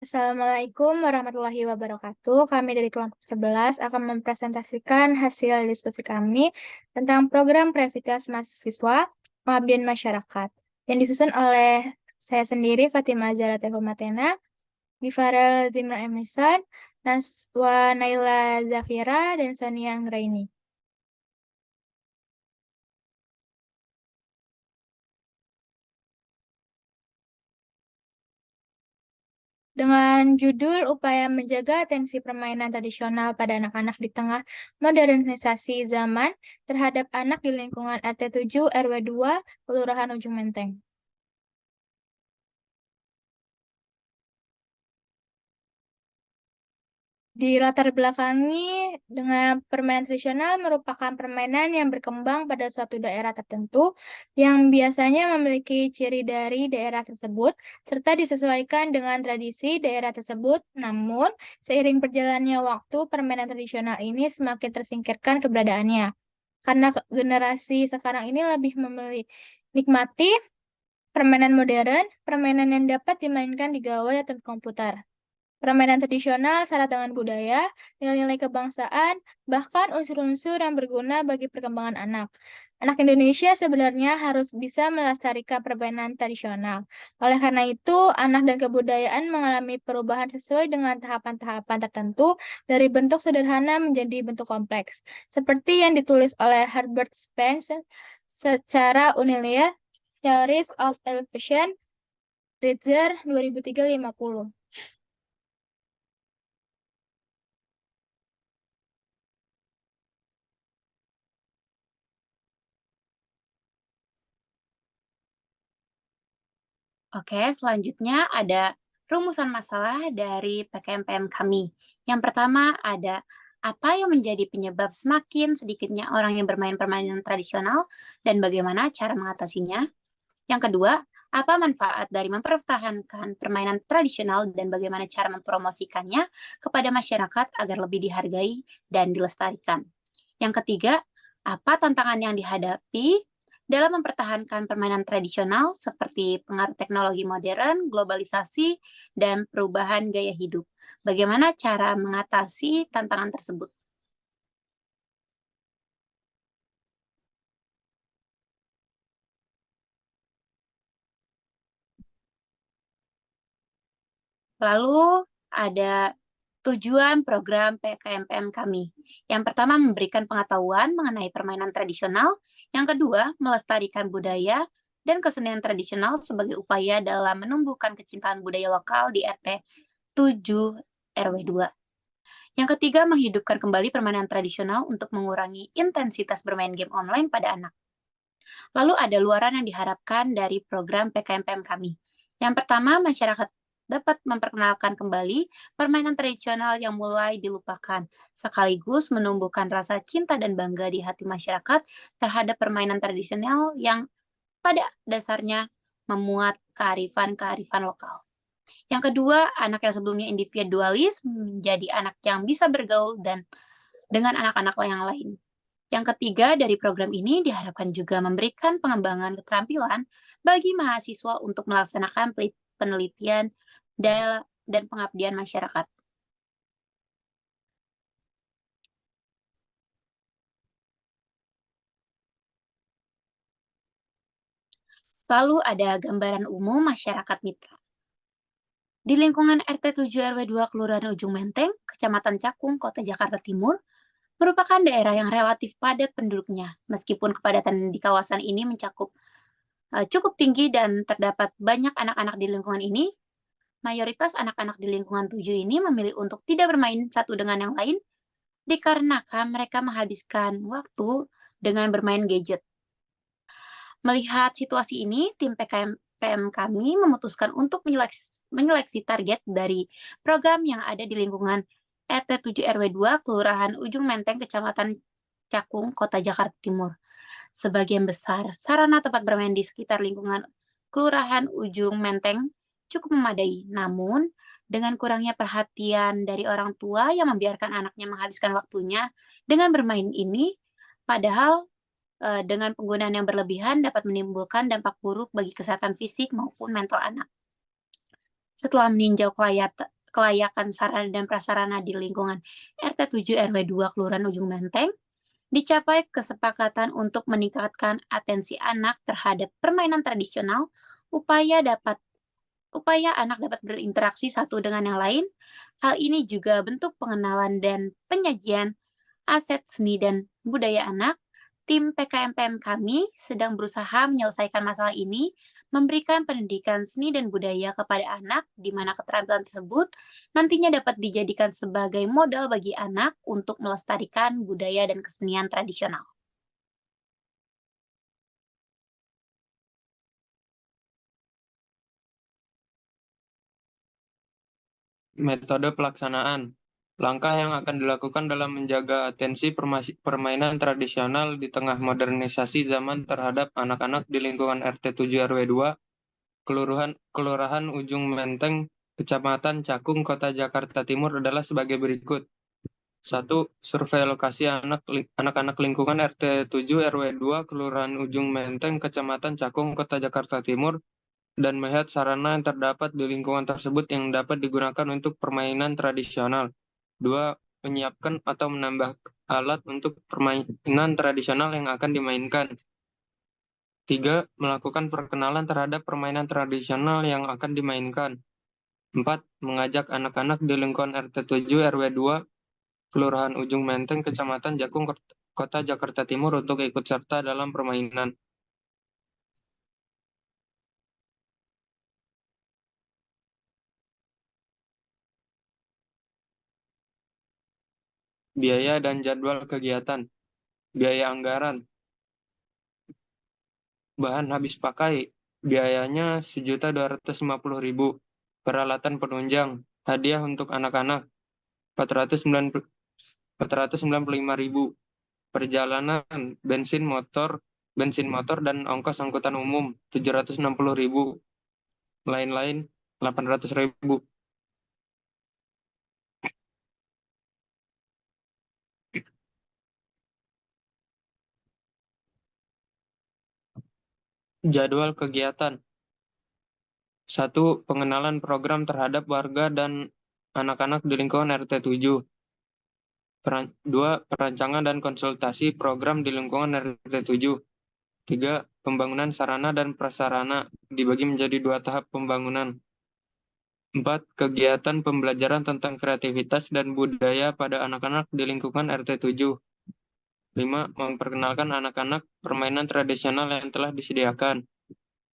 Assalamualaikum warahmatullahi wabarakatuh. Kami dari kelompok 11 akan mempresentasikan hasil diskusi kami tentang program Prioritas Mahasiswa Pengabdian Masyarakat yang disusun oleh saya sendiri, Fatimah Zahra Tehumatena, Gifarel Zimran Emisan, Naswa Naila Zafira, dan Sonia Anggraini. Dengan judul Upaya Menjaga Atensi Permainan Tradisional pada Anak-anak di Tengah Modernisasi Zaman terhadap Anak di Lingkungan RT 7 RW 2 Kelurahan Ujung Menteng. Di latar belakangi dengan permainan tradisional merupakan permainan yang berkembang pada suatu daerah tertentu yang biasanya memiliki ciri dari daerah tersebut serta disesuaikan dengan tradisi daerah tersebut. Namun, seiring berjalannya waktu, permainan tradisional ini semakin tersingkirkan keberadaannya. Karena generasi sekarang ini lebih memilih nikmati permainan modern, permainan yang dapat dimainkan di gawai atau komputer. Permainan tradisional syarat dengan budaya, nilai-nilai kebangsaan, bahkan unsur-unsur yang berguna bagi perkembangan anak. Anak Indonesia sebenarnya harus bisa melestarikan permainan tradisional. Oleh karena itu, anak dan kebudayaan mengalami perubahan sesuai dengan tahapan-tahapan tertentu dari bentuk sederhana menjadi bentuk kompleks. Seperti yang ditulis oleh Herbert Spencer secara Unilever, Theories of Evolution, Ritzer 2003-50. Oke, selanjutnya ada rumusan masalah dari PKMPM kami. Yang pertama ada apa yang menjadi penyebab semakin sedikitnya orang yang bermain permainan tradisional dan bagaimana cara mengatasinya. Yang kedua, apa manfaat dari mempertahankan permainan tradisional dan bagaimana cara mempromosikannya kepada masyarakat agar lebih dihargai dan dilestarikan. Yang ketiga, apa tantangan yang dihadapi dalam mempertahankan permainan tradisional seperti pengaruh teknologi modern, globalisasi, dan perubahan gaya hidup. Bagaimana cara mengatasi tantangan tersebut? Lalu ada tujuan program PKMPM kami. Yang pertama memberikan pengetahuan mengenai permainan tradisional, yang kedua melestarikan budaya dan kesenian tradisional sebagai upaya dalam menumbuhkan kecintaan budaya lokal di RT 7 RW 2. Yang ketiga menghidupkan kembali permainan tradisional untuk mengurangi intensitas bermain game online pada anak. Lalu ada luaran yang diharapkan dari program PKMPM kami. Yang pertama, masyarakat dapat memperkenalkan kembali permainan tradisional yang mulai dilupakan, sekaligus menumbuhkan rasa cinta dan bangga di hati masyarakat terhadap permainan tradisional yang pada dasarnya memuat kearifan-kearifan lokal. Yang kedua, anak yang sebelumnya individualis menjadi anak yang bisa bergaul dan dengan anak-anak yang lain. Yang ketiga, dari program ini diharapkan juga memberikan pengembangan keterampilan bagi mahasiswa untuk melaksanakan penelitian dan pengabdian masyarakat. Lalu ada gambaran umum masyarakat mitra. Di lingkungan RT 7 RW 2 Kelurahan Ujung Menteng, Kecamatan Cakung, Kota Jakarta Timur, merupakan daerah yang relatif padat penduduknya, meskipun kepadatan di kawasan ini mencakup cukup tinggi dan terdapat banyak anak-anak di lingkungan ini. Mayoritas anak-anak di lingkungan 7 ini memilih untuk tidak bermain satu dengan yang lain dikarenakan mereka menghabiskan waktu dengan bermain gadget. Melihat situasi ini, tim PKMPM kami memutuskan untuk menyeleksi target dari program yang ada di lingkungan RT 7 RW 2 Kelurahan Ujung Menteng, Kecamatan Cakung, Kota Jakarta Timur. Sebagian besar sarana tempat bermain di sekitar lingkungan Kelurahan Ujung Menteng cukup memadai, namun dengan kurangnya perhatian dari orang tua yang membiarkan anaknya menghabiskan waktunya dengan bermain ini, padahal dengan penggunaan yang berlebihan dapat menimbulkan dampak buruk bagi kesehatan fisik maupun mental anak. Setelah meninjau kelayakan sarana dan prasarana di lingkungan RT 7 RW 2 Kelurahan Ujung Menteng, dicapai kesepakatan untuk meningkatkan atensi anak terhadap permainan tradisional, upaya anak dapat berinteraksi satu dengan yang lain. Hal ini juga bentuk pengenalan dan penyajian aset seni dan budaya anak. Tim PKMPM kami sedang berusaha menyelesaikan masalah ini, memberikan pendidikan seni dan budaya kepada anak, di mana keterampilan tersebut nantinya dapat dijadikan sebagai modal bagi anak untuk melestarikan budaya dan kesenian tradisional. Metode pelaksanaan. Langkah yang akan dilakukan dalam menjaga atensi permainan tradisional di tengah modernisasi zaman terhadap anak-anak di lingkungan RT 7 RW 2, Kelurahan Ujung Menteng, Kecamatan Cakung, Kota Jakarta Timur adalah sebagai berikut. 1. Survei lokasi anak-anak lingkungan RT 7 RW 2, Kelurahan Ujung Menteng, Kecamatan Cakung, Kota Jakarta Timur, dan melihat sarana yang terdapat di lingkungan tersebut yang dapat digunakan untuk permainan tradisional. 2. Menyiapkan atau menambah alat untuk permainan tradisional yang akan dimainkan. 3. Melakukan perkenalan terhadap permainan tradisional yang akan dimainkan. 4. Mengajak anak-anak di lingkungan RT 7 RW 2, Kelurahan Ujung Menteng, Kecamatan Jakung, Kota Jakarta Timur untuk ikut serta dalam permainan. Biaya dan jadwal kegiatan. Biaya anggaran. Bahan habis pakai. Biayanya Rp1.250.000. Peralatan penunjang. Hadiah untuk anak-anak Rp495.000. Perjalanan bensin motor dan ongkos angkutan umum Rp760.000. Lain-lain Rp800.000. Jadwal kegiatan. 1. Pengenalan program terhadap warga dan anak-anak di lingkungan RT 7. 2. Perancangan dan konsultasi program di lingkungan RT 7. 3. Pembangunan sarana dan prasarana dibagi menjadi 2 tahap pembangunan. 4. Kegiatan pembelajaran tentang kreativitas dan budaya pada anak-anak di lingkungan RT 7. 5. Memperkenalkan anak-anak permainan tradisional yang telah disediakan.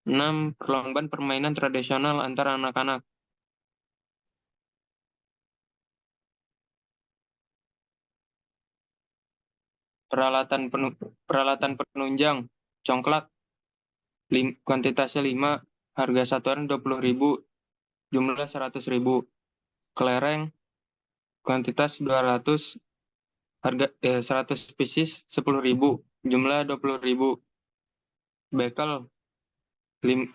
6. Perlombaan permainan tradisional antara anak-anak. Peralatan penunjang, congklak, kuantitasnya 5, harga satuan Rp20.000, jumlah Rp100.000. Kelereng, kuantitas 200, harga 100 pieces Rp10.000, jumlah Rp20.000. Bekel,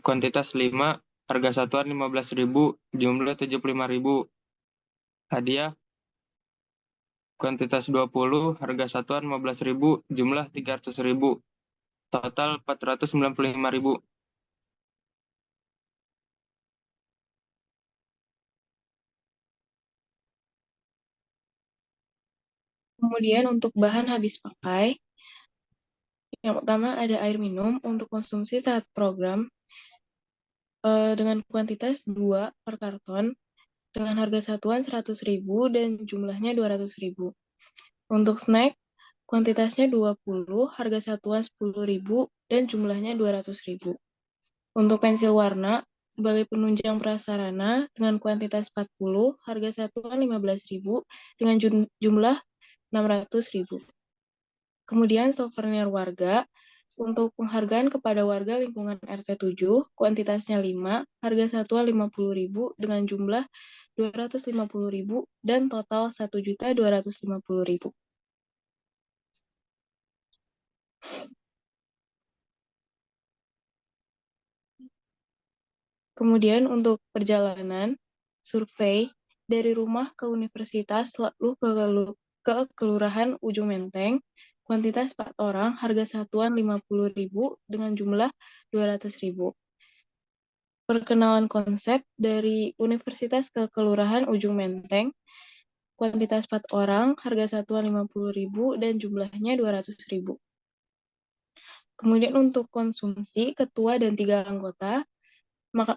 kuantitas 5, harga satuan Rp15.000, jumlah Rp75.000. Hadiah, kuantitas 20, harga satuan Rp15.000, jumlah Rp300.000. Total Rp495.000. Kemudian untuk bahan habis pakai, yang pertama ada air minum untuk konsumsi saat program dengan kuantitas 2 per karton dengan harga satuan Rp100.000 dan jumlahnya Rp200.000. Untuk snack, kuantitasnya 20, harga satuan Rp10.000 dan jumlahnya Rp200.000. Untuk pensil warna, sebagai penunjang prasarana dengan kuantitas 40, harga satuan Rp15.000 dengan jumlah Rp600.000. Kemudian souvenir warga, untuk penghargaan kepada warga lingkungan RT 7, kuantitasnya 5, harga satuan Rp50.000 dengan jumlah Rp250.000 dan total Rp1.250.000. Kemudian untuk perjalanan, survei dari rumah ke universitas lalu ke Kelurahan Ujung Menteng, kuantitas 4 orang, harga satuan Rp50.000 dengan jumlah Rp200.000. perkenalan konsep dari Universitas ke Kelurahan Ujung Menteng, kuantitas 4 orang, harga satuan 50.000 dan jumlahnya 200.000. Kemudian untuk konsumsi, ketua dan 3 anggota,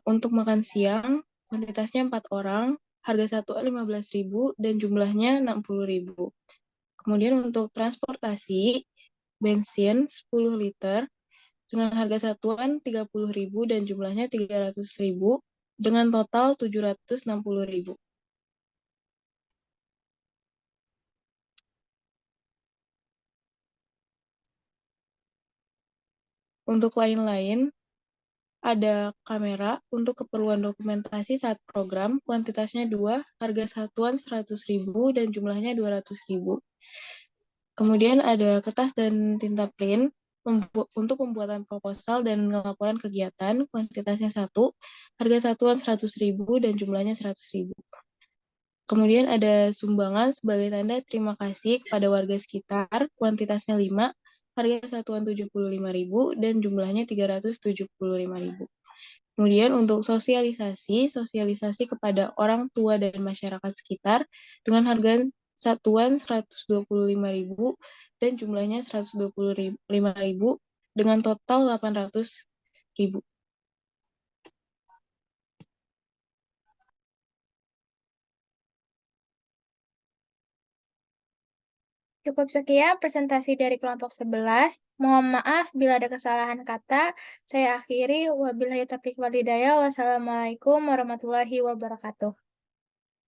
untuk makan siang, kuantitasnya 4 orang, harga satuan 15.000 dan jumlahnya 60.000. Kemudian untuk transportasi, bensin 10 liter, dengan harga satuan 30.000 dan jumlahnya 300.000, dengan total 760.000. Untuk lain-lain, ada kamera untuk keperluan dokumentasi saat program, kuantitasnya 2, harga satuan 100.000 dan jumlahnya 200.000. Kemudian ada kertas dan tinta print untuk pembuatan proposal dan laporan kegiatan, kuantitasnya 1, harga satuan 100.000 dan jumlahnya 100.000. Kemudian ada sumbangan sebagai tanda terima kasih kepada warga sekitar, kuantitasnya 5, harga satuan 75.000 dan jumlahnya 375.000. Kemudian untuk sosialisasi kepada orang tua dan masyarakat sekitar dengan harga satuan 125.000 dan jumlahnya 125.000 dengan total 800.000. Cukup sekian presentasi dari kelompok 11. Mohon maaf bila ada kesalahan kata. Saya akhiri. Wabillahi taufiq wal hidayah. Wassalamualaikum warahmatullahi wabarakatuh.